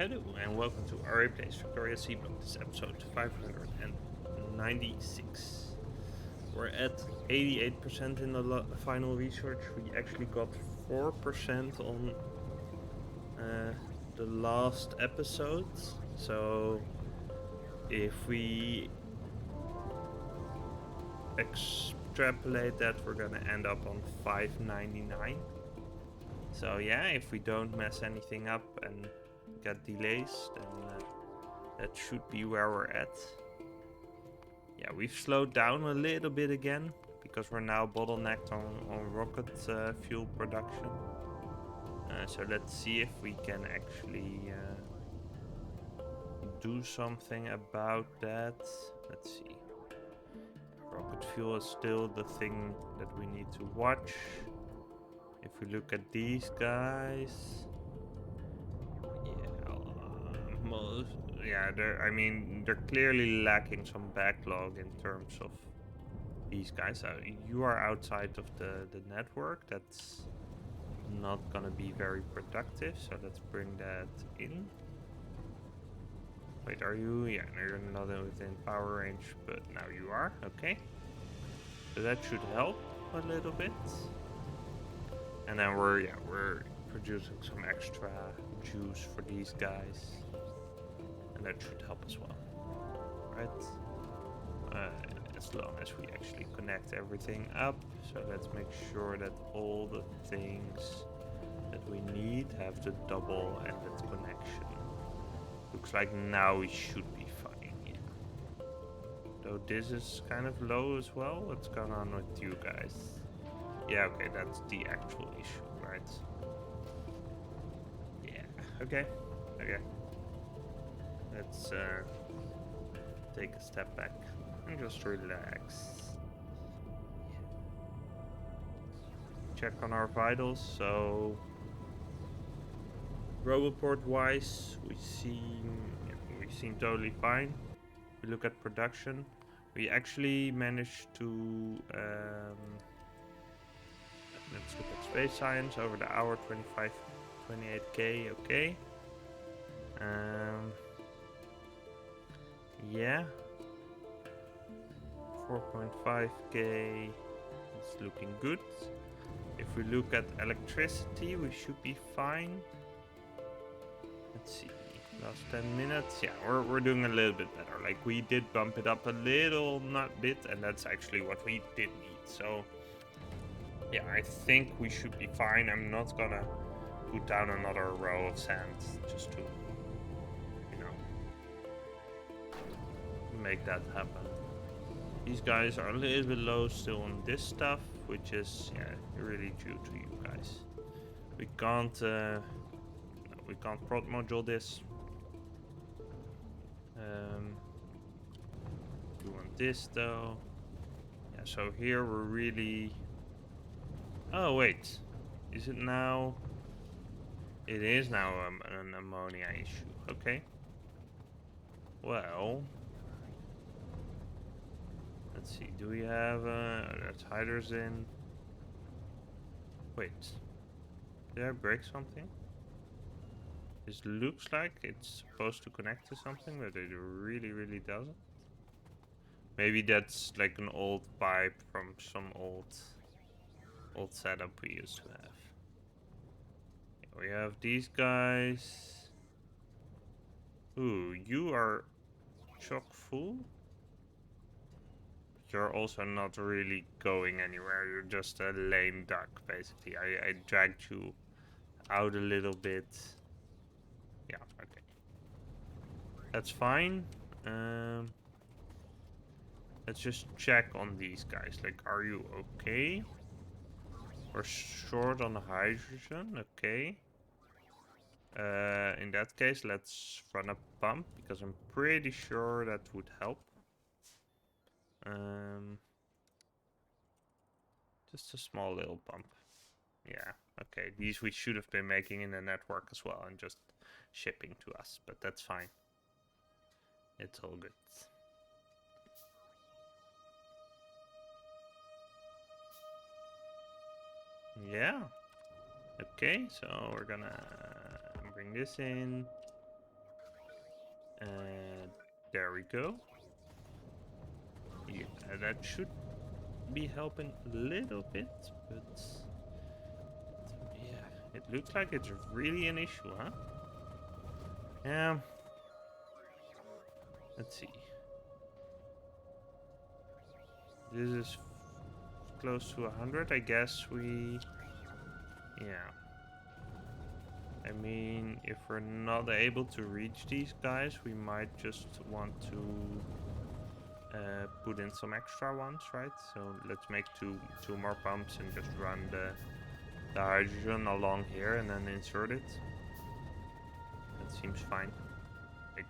Hello and welcome to Aurei Plays Factorio Seablock. This is episode 596. We're at 88% in the final research. We actually got 4% on the last episode. So if we extrapolate that, we're gonna end up on 599. So yeah, if we don't mess anything up and get delays, then that should be where we're at. Yeah, we've slowed down a little bit again because we're now bottlenecked on rocket fuel production. So let's see if we can actually do something about that. Let's see. Rocket fuel is still the thing that we need to watch. If we look at these guys, they're clearly lacking some backlog in terms of these guys. You are outside of the network. That's not gonna be very productive. So let's bring that in. Wait, are you? Yeah, no, you're not within power range, but now you are. Okay. So that should help a little bit. And then we're producing some extra juice for these guys. And that should help as well, right? As long as we actually connect everything up. So let's make sure that all the things that we need have the double-ended connection. Looks like now we should be fine, yeah. Though this is kind of low as well. What's going on with you guys? Yeah, okay, that's the actual issue, right? Yeah, okay. Let's take a step back and just relax. Check on our vitals. So Roboport wise, we seem totally fine. We look at production. We actually managed to let's look at space science over the hour, 28k. Okay. Yeah. 4.5k. It's looking good. If we look at electricity, we should be fine. Let's see. Last 10 minutes. Yeah, we're doing a little bit better. Like, we did bump it up a little bit, and that's actually what we did need. So, yeah, I think we should be fine. I'm not gonna put down another row of sand just to, make that happen. These guys are a little bit low still on this stuff, which is really due to you guys. We can't prod module this. We want this though. Yeah, so here we're really. Oh wait, is it now? It is now an ammonia issue. Okay. Well. Let's see, do we have, there's hiders in. Wait, did I break something? This looks like it's supposed to connect to something, but it really doesn't. Maybe that's like an old pipe from some old setup we used to have. We have these guys. Ooh, you are chock full. You're also not really going anywhere. You're just a lame duck, basically. I dragged you out a little bit. Yeah, okay. That's fine. Let's just check on these guys. Like, are you okay? We're short on hydrogen, okay. In that case, let's run a pump, because I'm pretty sure that would help. Just a small little pump. Yeah, okay. These we should have been making in the network as well and just shipping to us, but that's fine. It's all good. Yeah. Okay, so we're gonna bring this in. And there we go. Yeah, that should be helping a little bit, but yeah, it looks like it's really an issue, huh? Yeah. Let's see. This is close to 100, I guess we... Yeah. I mean, if we're not able to reach these guys, we might just want to put in some extra ones, right? So let's make two more pumps and just run the hydrogen along here and then insert it. That seems fine. Like,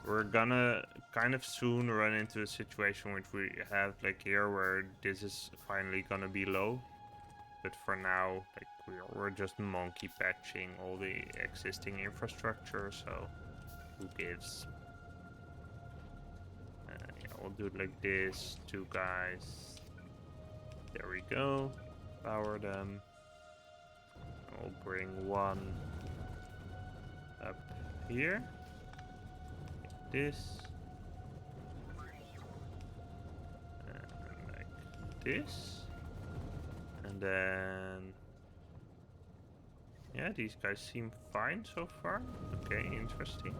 we're gonna kind of soon run into a situation which we have like here where this is finally gonna be low. But for now, like we're just monkey patching all the existing infrastructure, so who gives? Yeah, we'll do it like this. 2 guys. There we go. Power them. We'll bring 1 up here. Like this. And like this. And then... Yeah, these guys seem fine so far. Okay, interesting.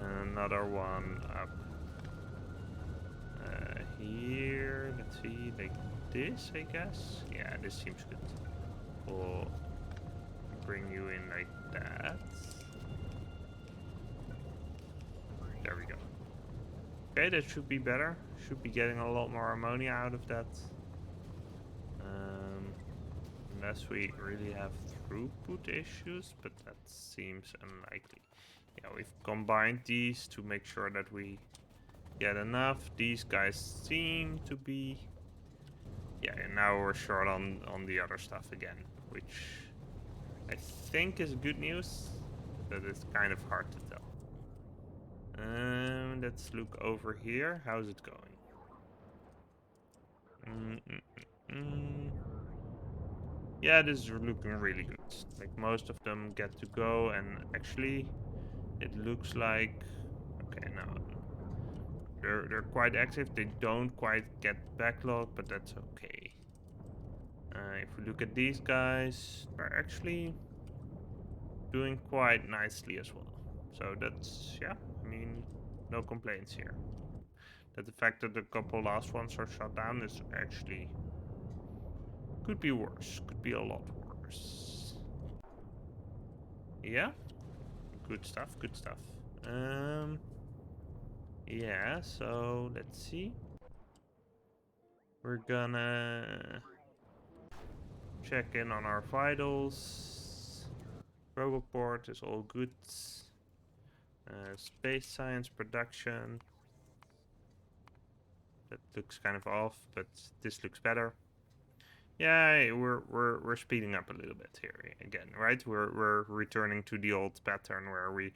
And another one up here. Let's see, like this, I guess. Yeah, this seems good. We'll bring you in like that. There we go. Okay, that should be better. Should be getting a lot more ammonia out of that. Unless we really have throughput issues, but that seems unlikely. Yeah, we've combined these to make sure that we get enough. These guys seem to be... Yeah, and now we're short on the other stuff again, which I think is good news, but it's kind of hard to tell. Let's look over here. How's it going? Yeah, this is looking really good. Like most of them get to go, and actually it looks like... Okay, no. They're quite active. They don't quite get backlogged, but that's okay. If we look at these guys, they're actually doing quite nicely as well. So that's, yeah, I mean, no complaints here. That the fact that the couple last ones are shut down is actually... Could be worse. Could be a lot worse. Yeah. Good stuff, good stuff. Yeah, so let's see. We're gonna check in on our vitals. Roboport is all good. Space science production. That looks kind of off, but this looks better. Yeah, we're speeding up a little bit here again, right? We're returning to the old pattern where we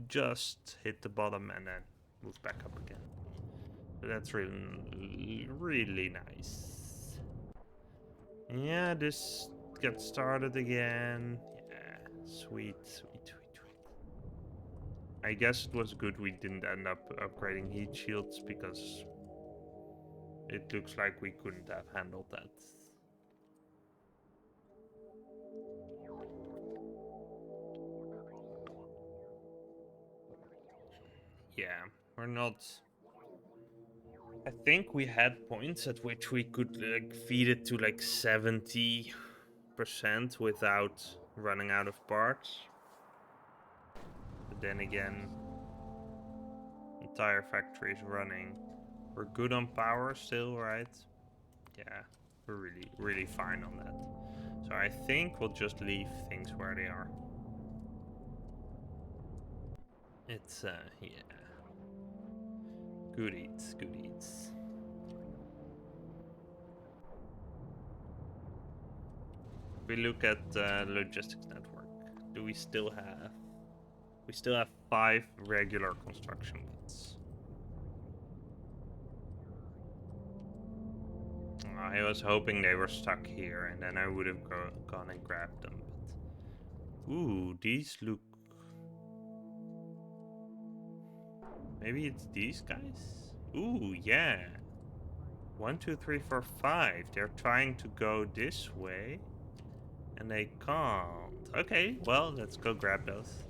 just hit the bottom and then move back up again. So that's really nice. Yeah, this gets started again. Yeah, sweet, sweet, sweet, sweet. I guess it was good we didn't end up upgrading heat shields because it looks like we couldn't have handled that. Yeah, we're not... I think we had points at which we could like feed it to like 70% without running out of parts. But then again, entire factory is running. We're good on power still, right? Yeah, we're really fine on that. So I think we'll just leave things where they are. It's, yeah. Good eats, good eats. We look at logistics network. Do we still have... We still have 5 regular construction bits. I was hoping they were stuck here, and then I would have gone and grabbed them. But... Ooh, these look... Maybe it's these guys? Ooh, yeah. 1, 2, 3, 4, 5. They're trying to go this way. And they can't. Okay, well, let's go grab those.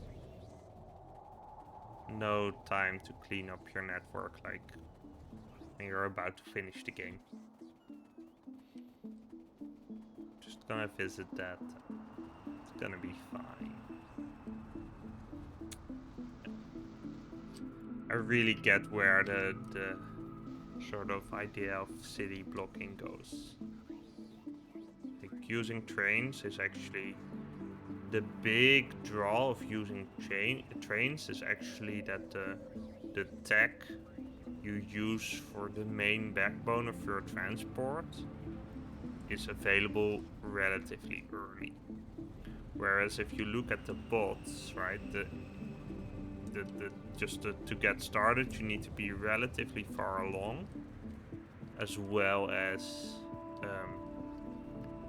No time to clean up your network like when you're about to finish the game. Just gonna visit that. It's gonna be fine. I really get where the sort of idea of city blocking goes. Like using trains is actually the big draw of using trains is actually that the tech you use for the main backbone of your transport is available relatively early. Whereas if you look at the bots, right, to get started, you need to be relatively far along, as well as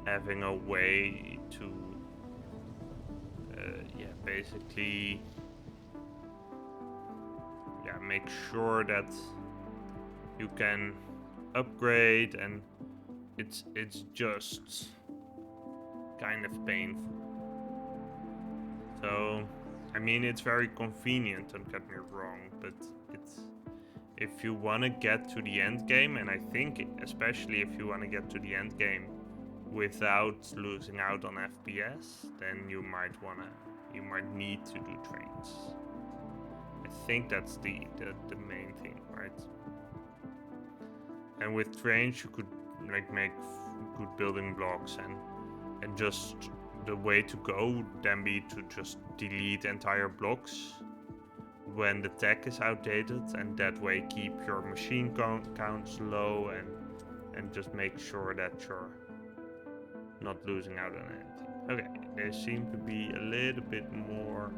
having a way to, basically, make sure that you can upgrade, and it's just kind of painful. So, I mean, it's very convenient, don't get me wrong, but it's if you want to get to the end game, and I think especially if you want to get to the end game without losing out on FPS, then you might need to do trains. I think that's the main thing, right? And with trains, you could like make good building blocks, and just the way to go would then be to just delete entire blocks when the tech is outdated, and that way keep your machine counts low, and just make sure that you're not losing out on anything. Okay, they seem to be a little bit more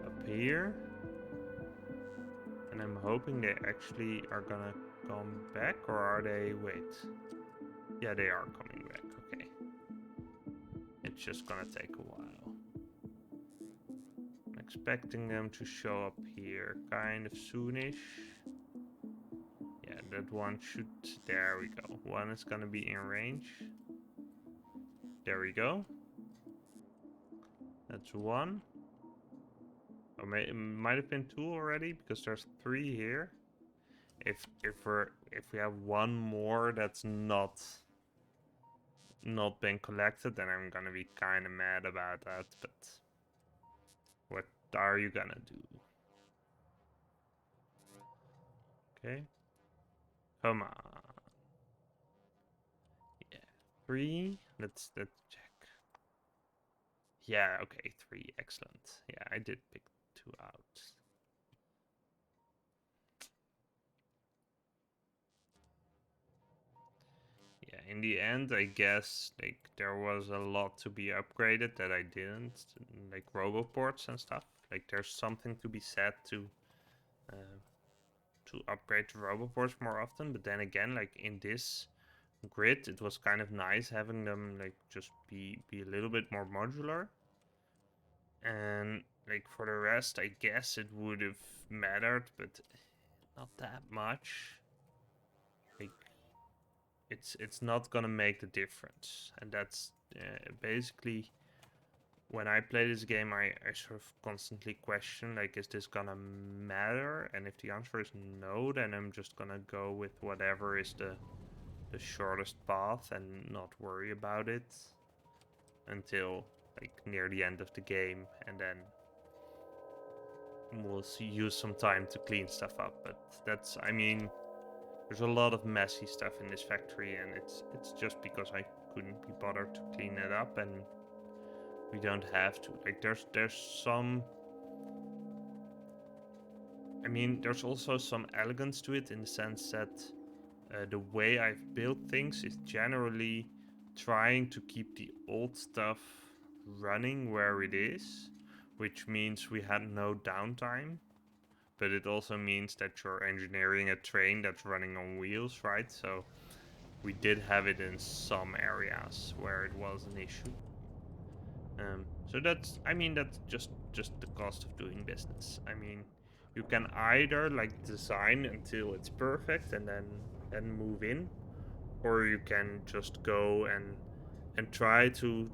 up here, and I'm hoping they actually are gonna come back, or are they? Wait, yeah, they are coming back. Okay, it's just gonna take a while. I'm expecting them to show up here kind of soonish. Yeah, that one should... There we go. One is gonna be in range. There we go. That's one. Or it might have been two already, because there's 3 here. If we have one more that's not been collected, then I'm gonna be kind of mad about that. But what are you gonna do? Okay. Come on. Yeah. 3. Let's check. Yeah, okay, 3. Excellent. Yeah, I did pick 2 out. Yeah, in the end, I guess, like, there was a lot to be upgraded that I didn't, like roboports and stuff. Like, there's something to be said to upgrade the roboports more often, but then again, like, in this grid, it was kind of nice having them, like, just be a little bit more modular. And, like, for the rest, I guess it would have mattered, but not that much. Like, it's not gonna make the difference, and that's basically when I play this game, I sort of constantly question, like, is this gonna matter? And if the answer is no, then I'm just gonna go with whatever is the shortest path and not worry about it until like near the end of the game, and then we'll use some time to clean stuff up. But that's, I mean, there's a lot of messy stuff in this factory, and it's just because I couldn't be bothered to clean it up, and we don't have to. Like, there's some... I mean, there's also some elegance to it in the sense that the way I've built things is generally trying to keep the old stuff running where it is, which means we had no downtime. But it also means that you're engineering a train that's running on wheels, right? So we did have it in some areas where it was an issue. So that's, I mean, that's just the cost of doing business. I mean, You can either like design until it's perfect and then move in, or you can just go and try to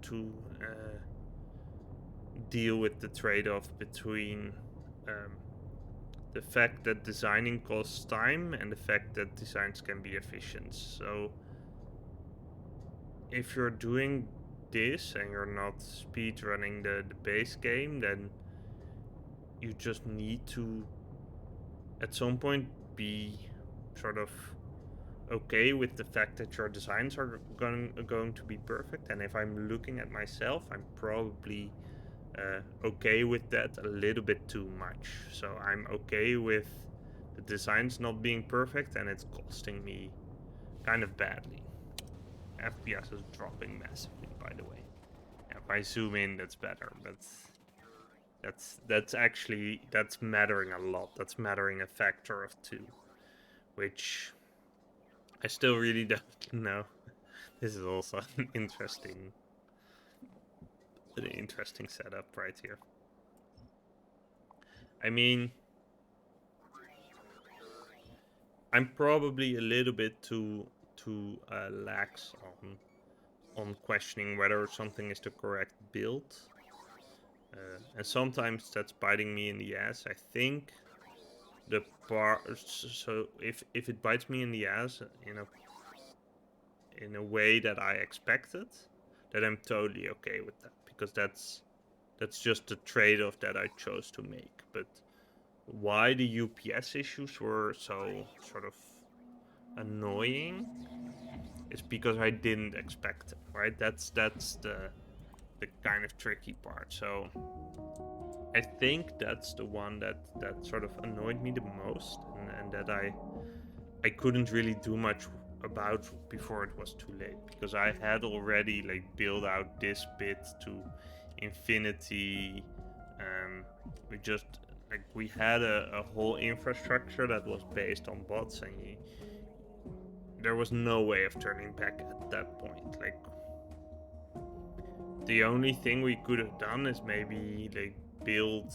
deal with the trade-off between um, the fact that designing costs time and the fact that designs can be efficient. So if you're doing this and you're not speed running the base game, then you just need to at some point be sort of okay with the fact that your designs are going to be perfect. And if I'm looking at myself, I'm probably okay with that a little bit too much. So I'm okay with the designs not being perfect, and it's costing me kind of badly. FPS is dropping massively, by the way. If I zoom in, that's better, but that's mattering a lot. That's mattering a factor of 2, which I still really don't know. This is also an interesting setup right here. I mean, I'm probably a little bit too lax on questioning whether something is the correct build, and sometimes that's biting me in the ass. I think the part, so if it bites me in the ass in a way that I expected, then I'm totally okay with that, because that's just the trade-off that I chose to make. But why the UPS issues were so sort of annoying is because I didn't expect them, right? That's the kind of tricky part. So I think that's the one that sort of annoyed me the most, and that I couldn't really do much about before it was too late, because I had already like built out this bit to infinity. We just like we had a whole infrastructure that was based on bots, and there was no way of turning back at that point. Like, the only thing we could have done is maybe like build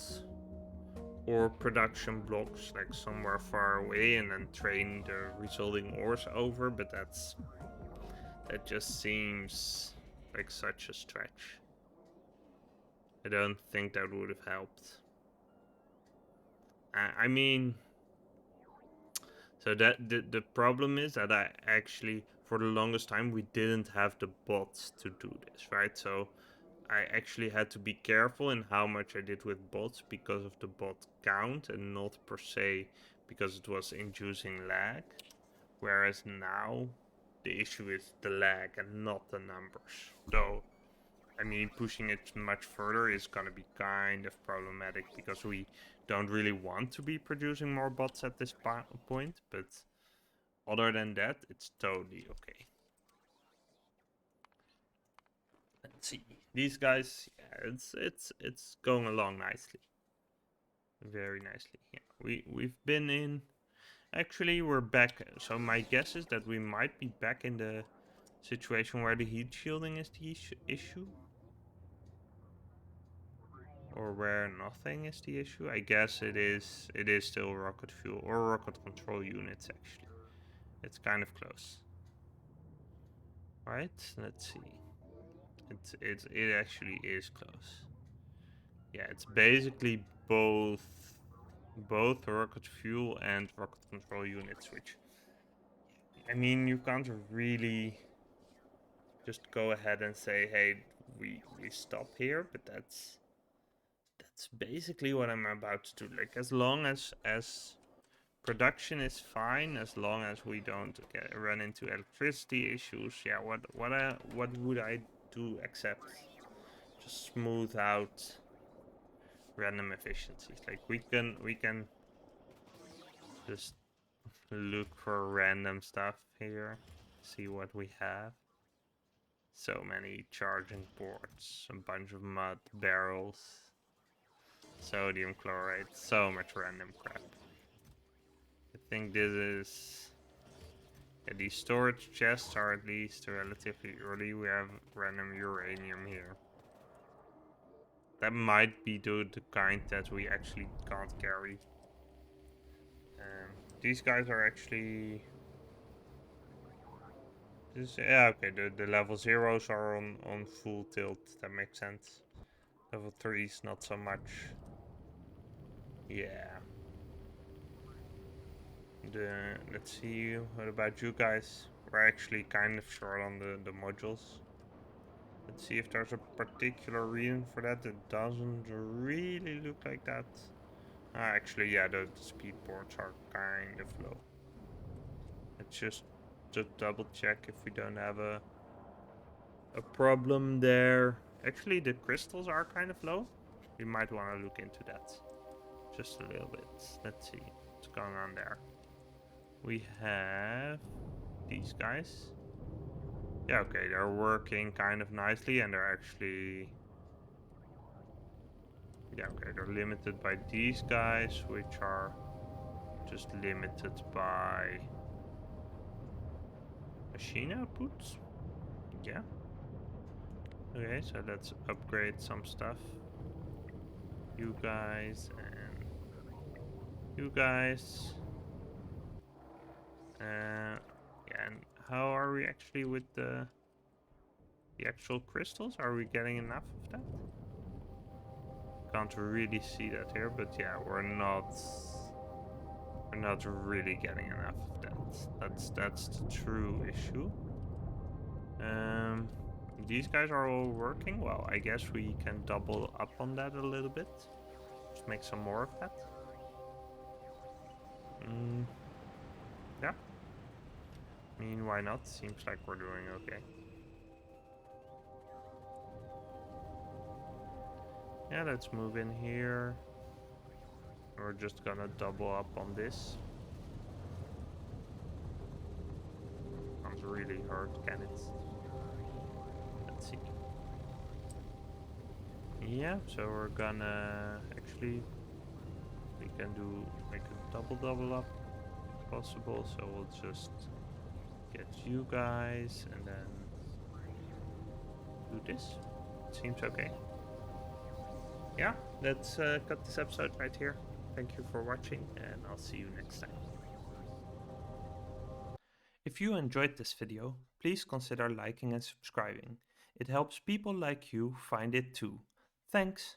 ore production blocks like somewhere far away and then train the resulting ores over, but that just seems like such a stretch. I don't think that would have helped. I mean, so that the problem is that I actually, for the longest time, we didn't have the bots to do this, right? So I actually had to be careful in how much I did with bots because of the bot count and not per se because it was inducing lag. Whereas now the issue is the lag and not the numbers. So, I mean, pushing it much further is going to be kind of problematic because we don't really want to be producing more bots at this point. But other than that, it's totally okay. Let's see. These guys, yeah, it's going along nicely. Very nicely. Yeah. We've been in. Actually, we're back. So my guess is that we might be back in the situation where the heat shielding is the issue. Or where nothing is the issue. I guess it is still rocket fuel or rocket control units actually. It's kind of close. Right? Let's see. It actually is close. Yeah, it's basically both rocket fuel and rocket control units, which, I mean, you can't really just go ahead and say, hey, we stop here, but that's basically what I'm about to do. Like, as long as production is fine, as long as we don't run into electricity issues, yeah, what would I do except just smooth out random efficiencies? Like, we can just look for random stuff here, see what we have. So many charging ports, a bunch of mud barrels, sodium chloride, so much random crap. I think this is... Yeah, these storage chests are at least relatively early. We have random uranium here. That might be the kind that we actually can't carry. These guys are actually... yeah, okay, the level zeros are on full tilt. That makes sense. Level 3's not so much. Yeah. Let's see, what about you guys? We're actually kind of short on the modules. Let's see if there's a particular reason for that. It doesn't really look like that. Actually, yeah, the speed boards are kind of low. Let's just double check if we don't have a problem there. Actually, the crystals are kind of low. We might want to look into that just a little bit. Let's see what's going on there. We have these guys. Yeah, okay, they're working kind of nicely, and they're actually... yeah, okay, they're limited by these guys, which are just limited by machine outputs. Yeah. Okay, so let's upgrade some stuff. You guys and you guys. Yeah, and how are we actually with the actual crystals? Are we getting enough of that? Can't really see that here, but yeah, we're not really getting enough of that. That's the true issue. These guys are all working. Well, I guess we can double up on that a little bit. Just make some more of that. Yeah. I mean, why not? Seems like we're doing okay. Yeah, let's move in here. We're just gonna double up on this. Can't really hurt, can it? Let's see. Yeah, so we're gonna actually... we can do make a double up if possible. So we'll just get you guys and then do this. Seems okay. Yeah, let's cut this episode right here. Thank you for watching, and I'll see you next time. If you enjoyed this video, please consider liking and subscribing. It helps people like you find it too. Thanks!